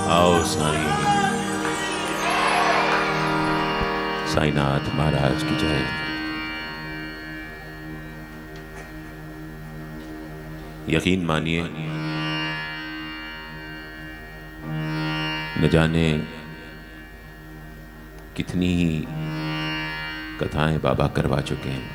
आओ साईं, साईनाथ महाराज की जय। यकीन मानिए, न जाने कितनी ही कथाएं बाबा करवा चुके हैं,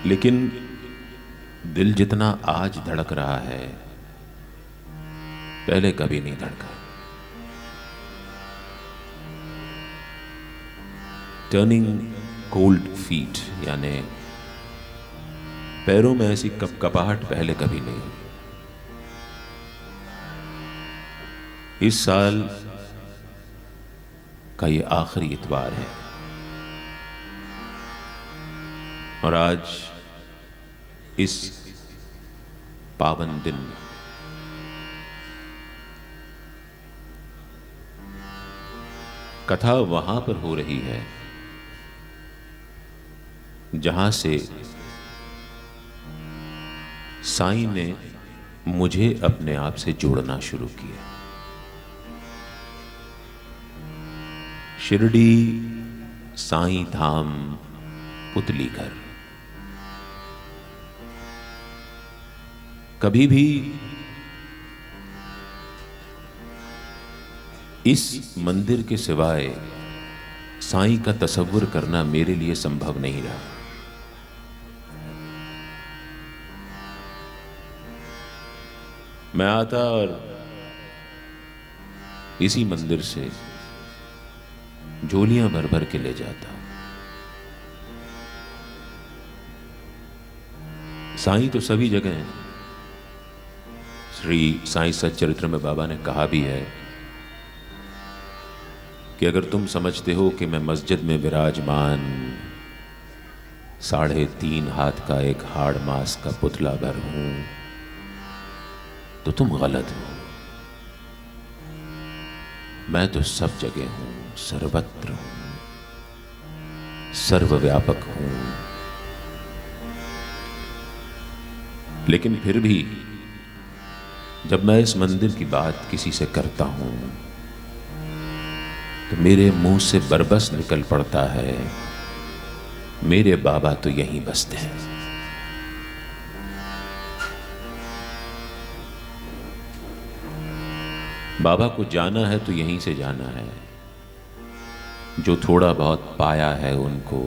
लेकिन दिल जितना आज धड़क रहा है पहले कभी नहीं धड़का। टर्निंग कोल्ड फीट, यानी पैरों में ऐसी कपकपाहट पहले कभी नहीं हुई। इस साल का ये आखिरी इतवार है और आज इस पावन दिन कथा वहां पर हो रही है जहां से साईं ने मुझे अपने आप से जोड़ना शुरू किया। शिरडी साईं धाम पुतलीघर। कभी भी इस मंदिर के सिवाय साईं का तसव्वुर करना मेरे लिए संभव नहीं रहा। मैं आता और इसी मंदिर से झोलियां भर भर के ले जाता। साईं तो सभी जगह हैं। श्री साईं सच्चरित्र में बाबा ने कहा भी है कि अगर तुम समझते हो कि मैं मस्जिद में विराजमान 3.5 हाथ का एक हाड़ मास का पुतला भर हूं तो तुम गलत हो। मैं तो सब जगह हूं, सर्वत्र हूं, सर्वव्यापक हूं। लेकिन फिर भी जब मैं इस मंदिर की बात किसी से करता हूं तो मेरे मुंह से बरबस निकल पड़ता है, मेरे बाबा तो यहीं बसते हैं। बाबा को जाना है तो यहीं से जाना है। जो थोड़ा बहुत पाया है उनको,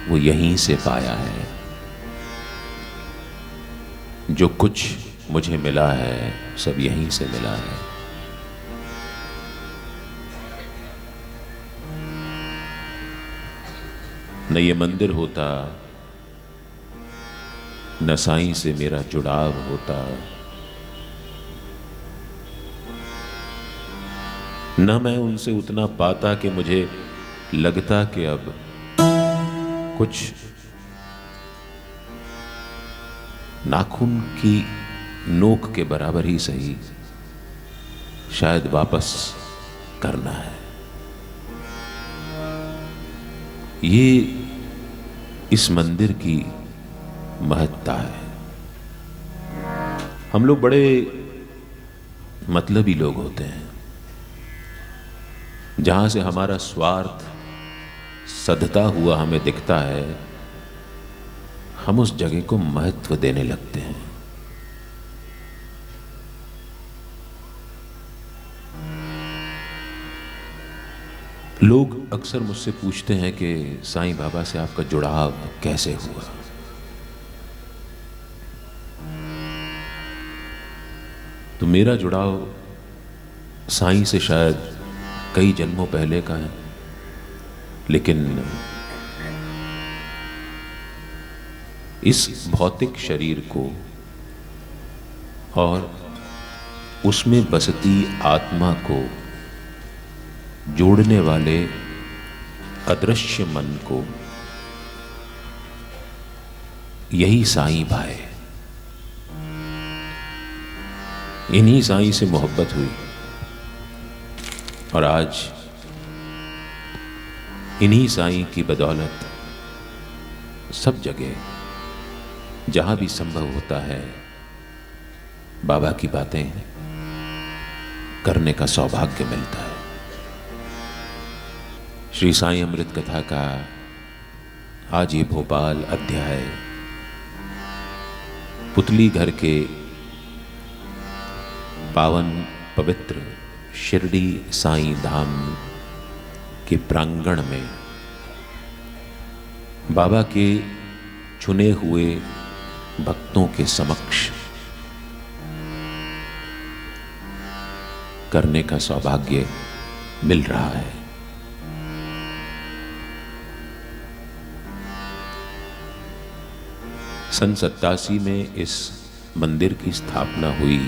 वो यहीं से पाया है। जो कुछ मुझे मिला है सब यहीं से मिला है। न ये मंदिर होता, न साईं से मेरा जुड़ाव होता, न मैं उनसे उतना पाता कि मुझे लगता कि अब कुछ नाखून की नोक के बराबर ही सही शायद वापस करना है। ये इस मंदिर की महत्ता है। हम लोग बड़े मतलबी लोग होते हैं। जहां से हमारा स्वार्थ सधता हुआ हमें दिखता है, हम उस जगह को महत्व देने लगते हैं। लोग अक्सर मुझसे पूछते हैं कि साईं बाबा से आपका जुड़ाव कैसे हुआ। तो मेरा जुड़ाव साईं से शायद कई जन्मों पहले का है, लेकिन इस भौतिक शरीर को और उसमें बसती आत्मा को जोड़ने वाले अदृश्य मन को यही साईं भाए। इन्हीं साईं से मोहब्बत हुई और आज इन्हीं साईं की बदौलत सब जगह जहां भी संभव होता है बाबा की बातें करने का सौभाग्य मिलता है। श्री साईं अमृत कथा का आज ये भोपाल अध्याय पुतली घर के पावन पवित्र शिरडी साईं धाम के प्रांगण में बाबा के चुने हुए भक्तों के समक्ष करने का सौभाग्य मिल रहा है। सन 87 में इस मंदिर की स्थापना हुई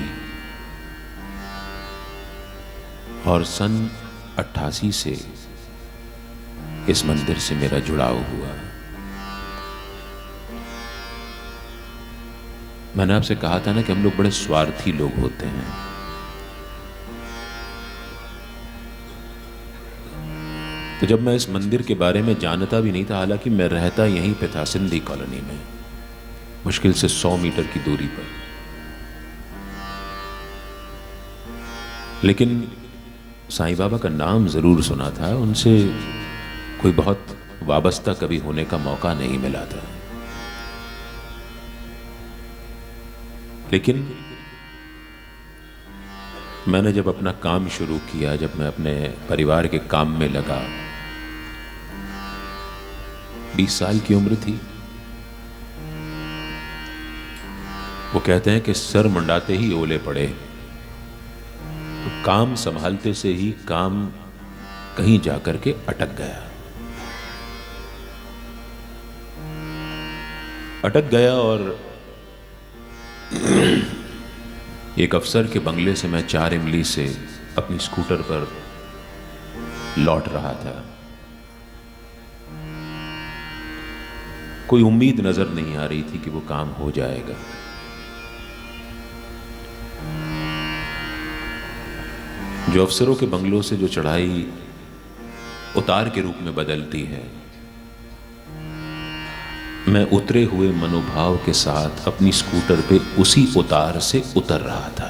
और सन 88 से इस मंदिर से मेरा जुड़ाव हुआ। मैंने आपसे कहा था ना कि हम लोग बड़े स्वार्थी लोग होते हैं। तो जब मैं इस मंदिर के बारे में जानता भी नहीं था, हालांकि मैं रहता यहीं पे था सिंधी कॉलोनी में, मुश्किल से 100 मीटर की दूरी पर, लेकिन साईं बाबा का नाम जरूर सुना था। उनसे कोई बहुत वाबस्ता कभी होने का मौका नहीं मिला था। लेकिन मैंने जब अपना काम शुरू किया, जब मैं अपने परिवार के काम में लगा, 20 साल की उम्र थी। वो कहते हैं कि सर मुंडाते ही ओले पड़े। तो काम संभालते से ही काम कहीं जाकर के अटक गया और एक अफसर के बंगले से मैं 4 इमली से अपनी स्कूटर पर लौट रहा था। कोई उम्मीद नजर नहीं आ रही थी कि वो काम हो जाएगा। जो अफसरों के बंगलों से जो चढ़ाई उतार के रूप में बदलती है, मैं उतरे हुए मनोभाव के साथ अपनी स्कूटर पे उसी उतार से उतर रहा था।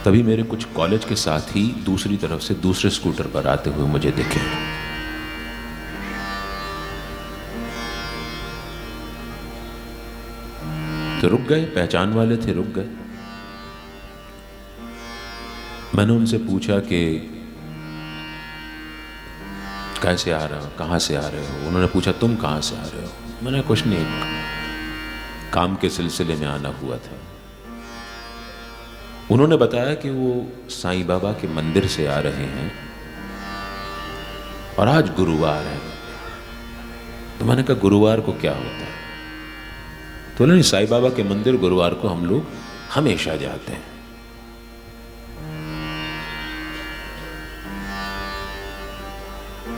तभी मेरे कुछ कॉलेज के साथी दूसरी तरफ से दूसरे स्कूटर पर आते हुए मुझे दिखे। तो रुक गए, पहचान वाले थे, रुक गए। मैंने उनसे पूछा कि कैसे आ रहे हो, कहाँ से आ रहे हो। उन्होंने पूछा तुम कहाँ से आ रहे हो। मैंने कुछ नहीं, काम के सिलसिले में आना हुआ था। उन्होंने बताया कि वो साईं बाबा के मंदिर से आ रहे हैं और आज गुरुवार है। तो मैंने कहा गुरुवार को क्या होता है। तो नहीं, साईं बाबा के मंदिर गुरुवार को हम लोग हमेशा जाते हैं।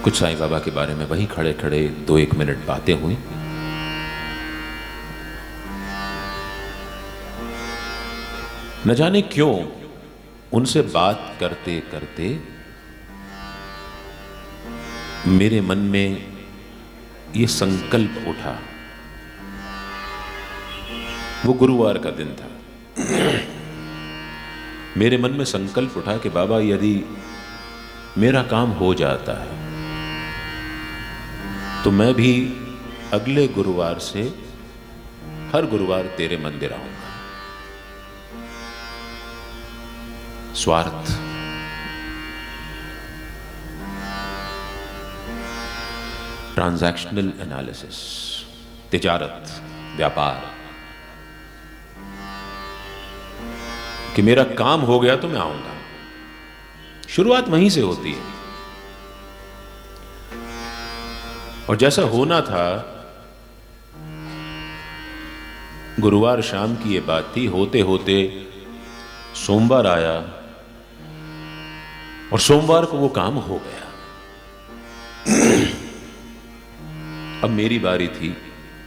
कुछ साईं बाबा के बारे में वहीं खड़े खड़े 2-1 मिनट बातें हुई। न जाने क्यों उनसे बात करते करते मेरे मन में ये संकल्प उठा। वो गुरुवार का दिन था। मेरे मन में संकल्प उठा कि बाबा यदि मेरा काम हो जाता है तो मैं भी अगले गुरुवार से हर गुरुवार तेरे मंदिर आऊंगा। स्वार्थ, ट्रांजैक्शनल एनालिसिस, तिजारत, व्यापार, कि मेरा काम हो गया तो मैं आऊंगा। शुरुआत वहीं से होती है। और जैसा होना था, गुरुवार शाम की ये बात थी, होते होते सोमवार आया और सोमवार को वो काम हो गया। अब मेरी बारी थी।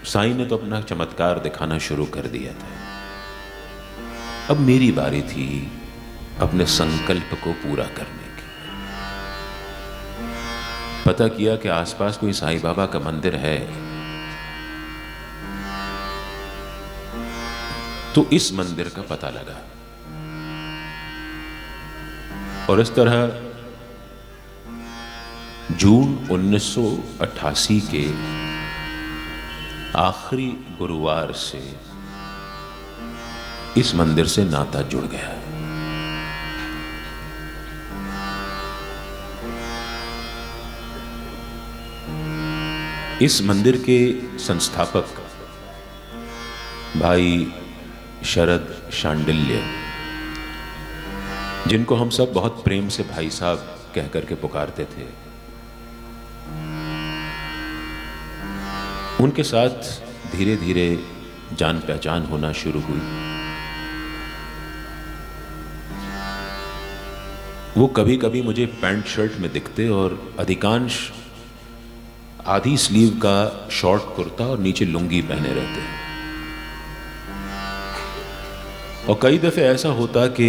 साईं ने तो अपना चमत्कार दिखाना शुरू कर दिया था। अब मेरी बारी थी अपने संकल्प को पूरा करने की। पता किया कि आसपास कोई साईं बाबा का मंदिर है। तो इस मंदिर का पता लगा और इस तरह जून 1988 के आखिरी गुरुवार से इस मंदिर से नाता जुड़ गया। इस मंदिर के संस्थापक भाई शरद शांडिल्य, जिनको हम सब बहुत प्रेम से भाई साहब कह करके पुकारते थे, उनके साथ धीरे धीरे जान पहचान होना शुरू हुई। वो कभी कभी मुझे पैंट शर्ट में दिखते और अधिकांश आधी स्लीव का शॉर्ट कुर्ता और नीचे लुंगी पहने रहते। और कई दफे ऐसा होता कि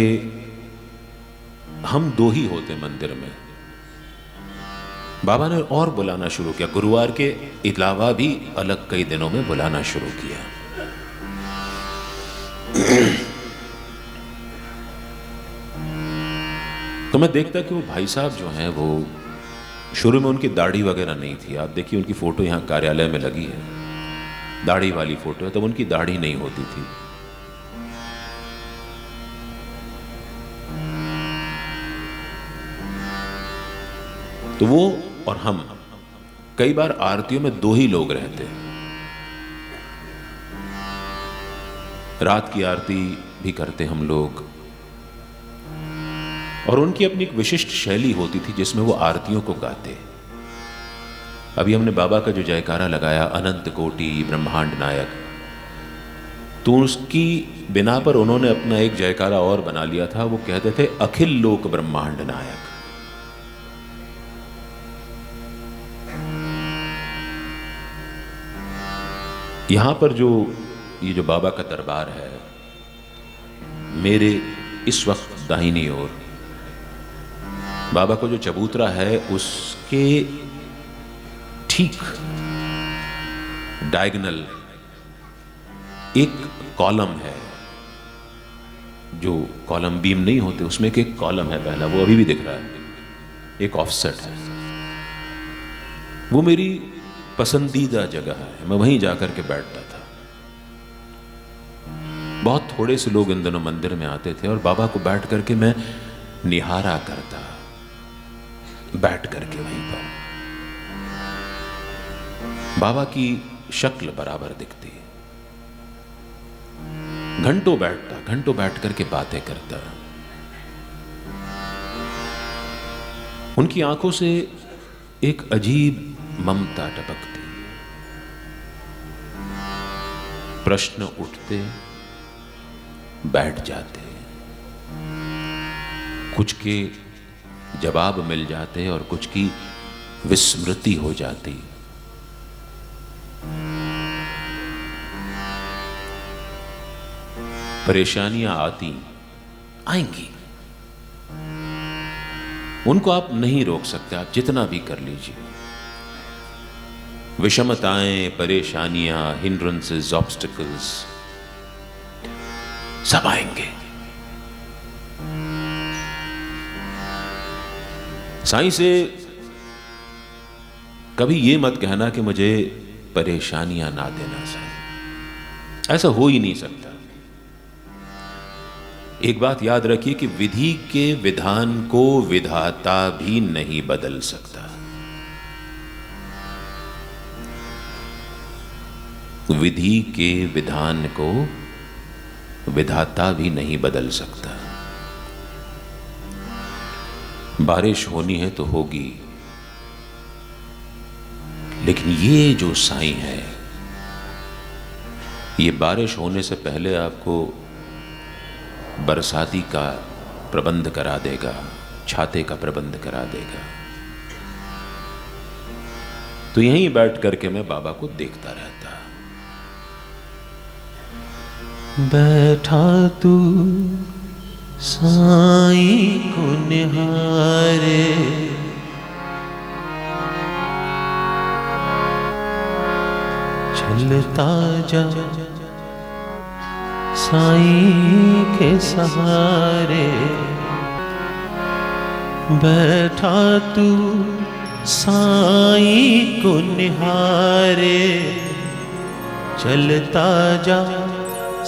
हम दो ही होते मंदिर में। बाबा ने और बुलाना शुरू किया, गुरुवार के अलावा भी अलग कई दिनों में बुलाना शुरू किया। तो मैं देखता कि वो भाई साहब जो हैं, वो शुरू में उनकी दाढ़ी वगैरह नहीं थी। आप देखिए उनकी फोटो यहाँ कार्यालय में लगी है, दाढ़ी वाली फोटो है, तब उनकी दाढ़ी नहीं होती थी। तो वो और हम कई बार आरतियों में दो ही लोग रहते हैं। रात की आरती भी करते हम लोग, और उनकी अपनी एक विशिष्ट शैली होती थी जिसमें वो आरतियों को गाते। अभी हमने बाबा का जो जयकारा लगाया, अनंत कोटि ब्रह्मांड नायक, तो उसकी बिना पर उन्होंने अपना एक जयकारा और बना लिया था। वो कहते थे अखिल लोक ब्रह्मांड नायक। यहां पर ये जो बाबा का दरबार है, मेरे इस वक्त दाहिनी ओर बाबा को जो चबूतरा है, उसके ठीक डायगोनल एक कॉलम है, जो कॉलम बीम नहीं होते उसमें एक कॉलम है पहला, वो अभी भी दिख रहा है, एक ऑफसेट है। वो मेरी पसंदीदा जगह है, मैं वहीं जाकर के बैठता था। बहुत थोड़े से लोग इन दिनों मंदिर में आते थे और बाबा को बैठ करके मैं निहारा करता, बैठ करके वहीं पर। बाबा की शक्ल बराबर दिखती, घंटों बैठ करके बातें करता। उनकी आंखों से एक अजीब ममता टपकती। प्रश्न उठते, बैठ जाते, कुछ के जवाब मिल जाते और कुछ की विस्मृति हो जाती। परेशानियां आएंगी, उनको आप नहीं रोक सकते, आप जितना भी कर लीजिए। विषमताएं, परेशानियां, हिंड्रेंसेस, ऑब्स्टिकल्स सब आएंगे। साईं से कभी ये मत कहना कि मुझे परेशानियां ना देना साईं, ऐसा हो ही नहीं सकता। एक बात याद रखिए कि विधि के विधान को विधाता भी नहीं बदल सकता। विधि के विधान को विधाता भी नहीं बदल सकता। बारिश होनी है तो होगी, लेकिन ये जो साईं है, ये बारिश होने से पहले आपको बरसाती का प्रबंध करा देगा, छाते का प्रबंध करा देगा। तो यहीं बैठ करके मैं बाबा को देखता रहता। बैठा तू साईं को निहारे, चलता जा साईं के सहारे बैठा तू साईं को निहारे, चलता जा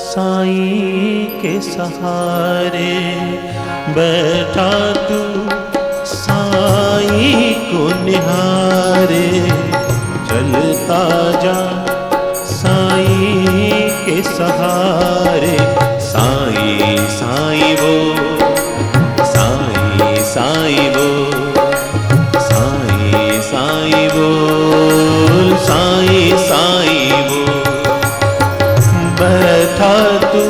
साईं के सहारे, बैठा तू साईं को निहारे, चलता जा साईं के सहारे। साईं साईं वो, साईं साईं वो, साईं साईं बोल, साईं साईं बोल। बैठा तू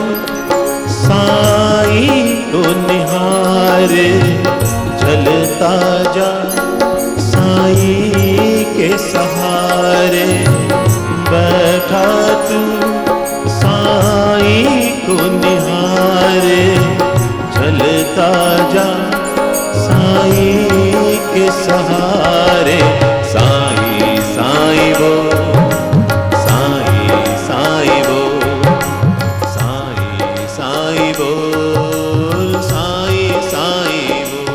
साईं को निहारे, चलता जा साईं के सहारे, बैठा तू साईं को निहारे, चलता जा साईं के सहारे। साईं साईं वो, साईं साईं वो, साईं साईं बोल, साईं साईं बोल।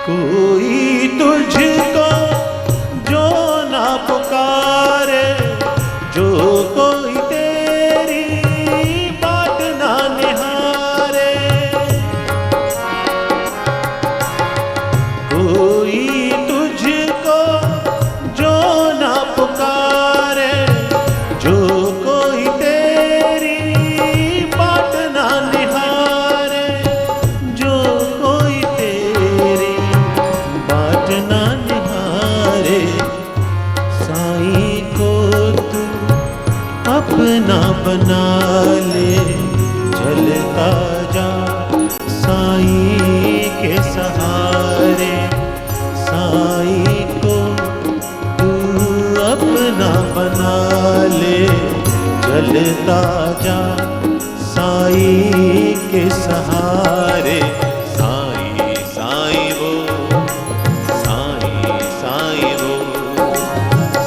कोई तुझको जो ना पुकारे, जो कोई तेरी बात ना निहारे, कोई तुझको जो ना पुकारे, जो कोई तेरी बात ना निहारे, जो कोई तेरी बात ना निहारे, साईं को तू अपना बना ले, चलता जा साईं के सहारे, साईं को तू अपना बना ले, चलता जा साईं के सहारे। साईं साईं वो, साईं साईं वो,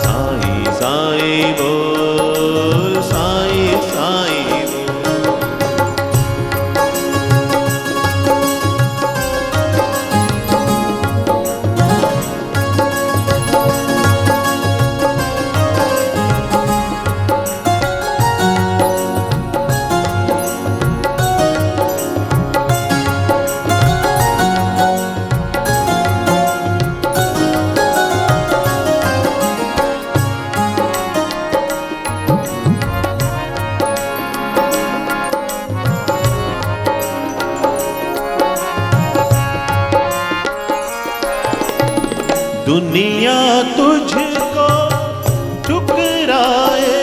साईं साईं बोल, साईं साईं बोल। दुनिया तुझको ठुकराएगी,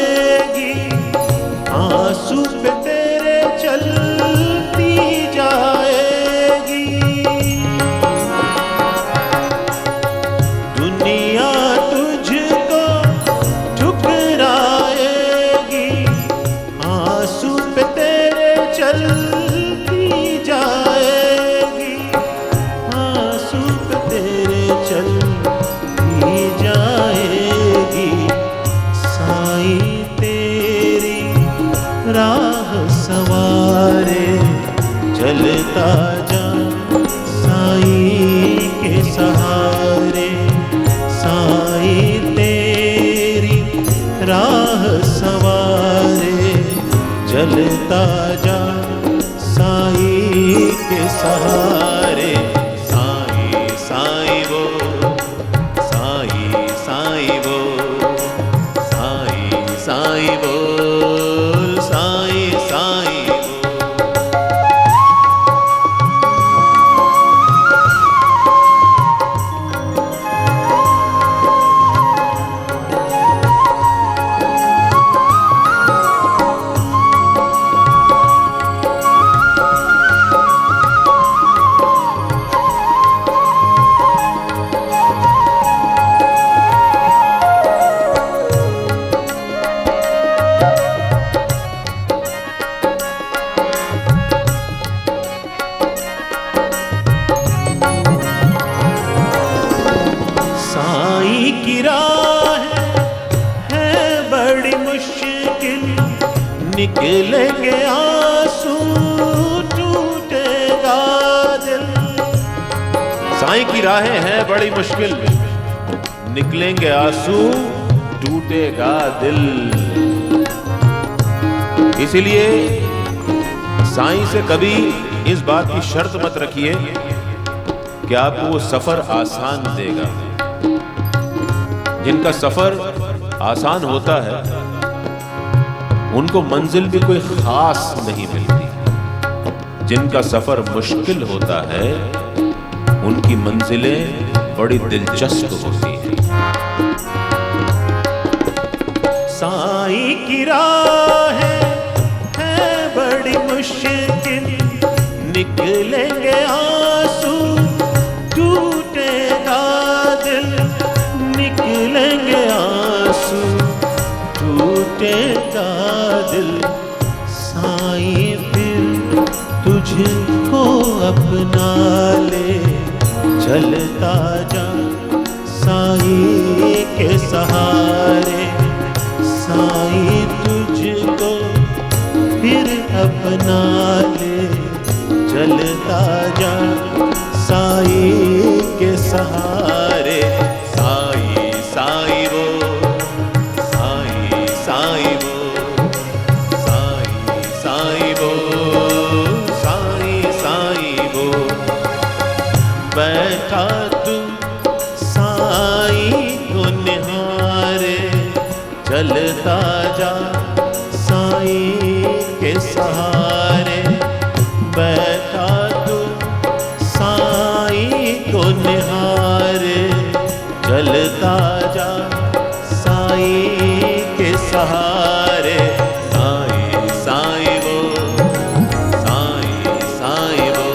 आंसू पे तेरे चलती जाएगी, दुनिया तुझको ठुकराएगी, आंसू पे तेरे चलती जाएगी, आंसू पे तेरे चलती जाएगी। साईं तेरी राह सवारे, चलता जा साईं के सहारे, साईं तेरी राह सवारे, चलता जा साईं के सहारे। साईं साईं वो, साईं साईं वो, साईं साईं बोल, साईं साईं बोल। निकलेंगे आंसू टूटेगा दिल। साईं की राहें हैं बड़ी मुश्किल, निकलेंगे आंसू टूटेगा दिल। इसीलिए साईं से कभी इस बात की शर्त मत रखिए कि आपको वो सफर आसान देगा। जिनका सफर आसान होता है उनको मंजिल भी कोई खास नहीं मिलती। जिनका सफर मुश्किल होता है उनकी मंजिलें बड़ी दिलचस्प होती हैं। साईं की राहें है बड़ी मुश्किल, निकलेंगे आंसू टूटेगा दिल। निकलेंगे आंसू टूटेगा दिल। साईं फिर तुझको अपना ले, चलता जा साईं के सहारे। साईं तुझको फिर अपना ले, चलता जा साईं के सहारे। साईं साईं वो, साईं साईं वो, साईं साईं वो, साईं साईं वो। बैठा तू साईं को निहारे, चलता जा साईं के सहारे। बैठा तू साईं को निहारे, चलता जा साईं के सहारे। साईं साईं वो, साईं साईं वो,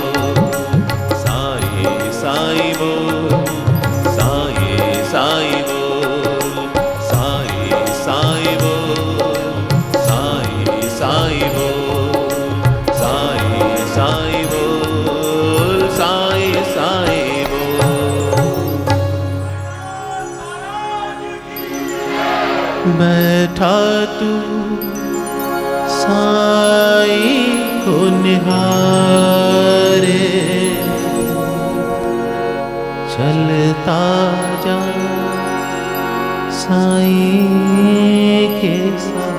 साईं साईं वो, साईं साईं वो, साईं साईं वो, साईं साईं वो, साईं साईं वो, साईं साईं वो। बैठा तू साईं को निहारे, चलता जा साईं के साथ।